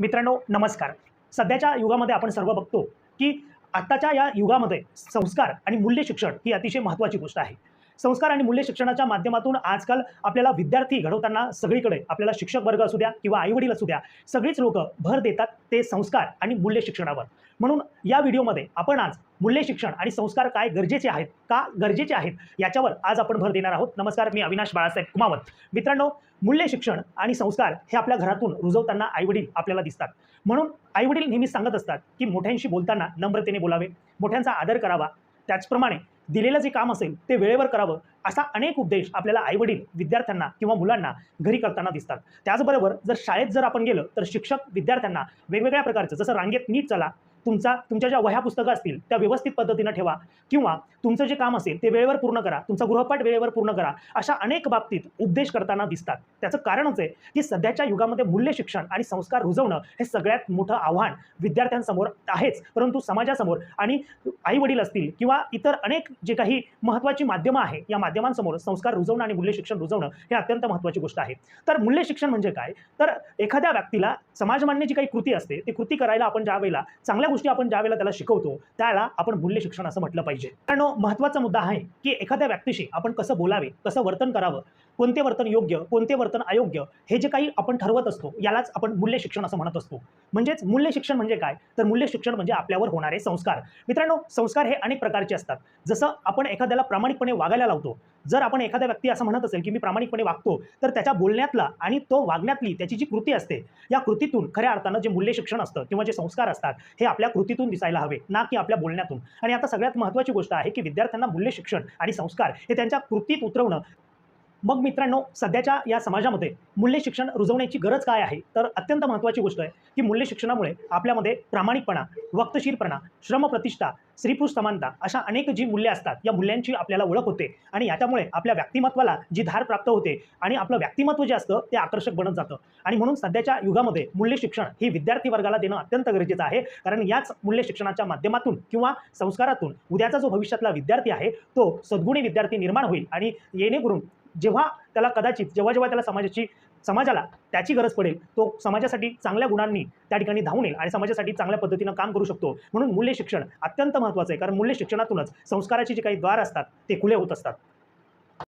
मित्रांनो नमस्कार. सध्याच्या युगामध्ये आपण सर्व बघतो की आत्ताच्या या युगामध्ये संस्कार आणि मूल्य शिक्षण ही अतिशय महत्त्वाची गोष्ट आहे. संस्कार आणि मूल्य शिक्षणाच्या माध्यमातून आजकाल आपल्याला विद्यार्थी घडवताना सगळीकडे आपल्याला शिक्षक वर्ग असू द्या किंवा आई-वडील असू द्या, सगळीच लोकं भर देतात ते संस्कार आणि मूल्य शिक्षणावर. म्हणून या व्हिडिओमध्ये आपण आज मूल्य शिक्षण आणि संस्कार काय गरजेचे आहेत, का गरजेचे आहेत याच्यावर आज आपण भर देणार आहोत. नमस्कार, मी अविनाश बाळासाहेब कुमावत. मित्रांनो, मूल्य शिक्षण आणि संस्कार हे आपल्या घरातून रुजवताना आई-वडील आपल्याला दिसतात. म्हणून आई-वडील नेहमी सांगत असतात की मोठ्यांशी बोलताना नम्रतेने बोलावे, मोठ्यांचा आदर करावा, त्याचप्रमाणे दिलेलं जे काम असेल ते वेळेवर करावं, असा अनेक उपदेश आपल्याला आई-वडील विद्यार्थ्यांना किंवा मुलांना घरी करताना दिसतात. त्याचबरोबर जर शाळेत जर आपण गेलो तर शिक्षक विद्यार्थ्यांना वेगवेगळ्या प्रकारचं, जसं रांगेत नीट चला, तुमच्या ज्या वह्या पुस्तकं असतील त्या व्यवस्थित पद्धतीनं ठेवा, किंवा तुमचं जे काम असेल ते वेळेवर पूर्ण करा, तुमचा गृहपाठ वेळेवर पूर्ण करा, अशा अनेक बाबतीत उपदेश करताना दिसतात. त्याचं कारणच आहे की सध्याच्या युगामध्ये मूल्य शिक्षण आणि संस्कार रुजवणं हे सगळ्यात मोठं आव्हान विद्यार्थ्यांसमोर आहेच, परंतु समाजासमोर आणि आई-वडील असतील किंवा इतर अनेक जे काही महत्त्वाची माध्यमं आहे, या माध्यमांसमोर संस्कार रुजवणं आणि मूल्य शिक्षण रुजवणं हे अत्यंत महत्त्वाची गोष्ट आहे. तर मूल्य शिक्षण म्हणजे काय? तर एखाद्या व्यक्तीला समाजमान्य जी काही कृती असते ती कृती करायला आपण ज्यावेळेला चांगल्या गोष्टी आपण ज्यावेळेला त्याला शिकवतो त्याला आपण मूल्य शिक्षण असं म्हटलं पाहिजे. कारण महत्त्वाचा मुद्दा आहे की एखाद्या व्यक्तीशी आपण कसं बोलावे, कसं वर्तन करावं, कोणते वर्तन योग्य, कोणते वर्तन अयोग्य, हे जे काही आपण ठरवत असतो यालाच आपण मूल्य शिक्षण असं म्हणत असतो. म्हणजेच मूल्य शिक्षण म्हणजे काय? तर मूल्य शिक्षण म्हणजे आपल्यावर होणारे संस्कार. मित्रांनो, संस्कार हे अनेक प्रकारचे असतात. जसं आपण एखाद्याला प्रामाणिकपणे वागायला लावतो. जर आपण एखाद्या व्यक्ती असं म्हणत असेल की मी प्रामाणिकपणे वागतो, तर त्याच्या बोलण्यातला आणि तो वागण्यातली त्याची जी कृती असते, या कृतीतून खऱ्या अर्थानं जे मूल्य शिक्षण असतं किंवा जे संस्कार असतात हे आपल्या कृतीतून दिसायला हवे, ना की आपल्या बोलण्यातून. आणि आता सगळ्यात महत्त्वाची गोष्ट आहे की विद्यार्थ्यांना मूल्य शिक्षण आणि संस्कार हे त्यांच्या कृतीत उतरवणं. मग मित्रांनो, सध्याच्या या समाजामध्ये मूल्य शिक्षण रुजवण्याची गरज काय आहे? तर अत्यंत महत्त्वाची गोष्ट आहे की मूल्य शिक्षणामुळे आपल्यामध्ये प्रामाणिकपणा, वक्तशीरपणा, श्रमप्रतिष्ठा, स्त्री-पुरुष समानता अशा अनेक जी मूल्ये असतात, या मूल्यांची आपल्याला ओळख होते आणि याच्यामुळे आपल्या व्यक्तिमत्त्वाला जी धार प्राप्त होते आणि आपलं व्यक्तिमत्व जे असतं ते आकर्षक बनत जातं. आणि म्हणून सध्याच्या युगामध्ये मूल्य शिक्षण ही विद्यार्थी वर्गाला देणं अत्यंत गरजेचं आहे. कारण याच मूल्य शिक्षणाच्या माध्यमातून किंवा संस्कारातून उद्याचा जो भविष्यातला विद्यार्थी आहे तो सद्गुणी विद्यार्थी निर्माण होईल आणि जेणेकरून जेव्हा त्याला कदाचित जेव्हा त्याला समाजाला त्याची गरज पडेल, तो समाजासाठी चांगल्या गुणांनी त्या ठिकाणी धावून येईल आणि समाजासाठी चांगल्या पद्धतीनं काम करू शकतो. म्हणून मूल्य शिक्षण अत्यंत महत्त्वाचं आहे, कारण मूल्य शिक्षणातूनच संस्काराचे जे काही द्वार असतात ते खुले होत असतात.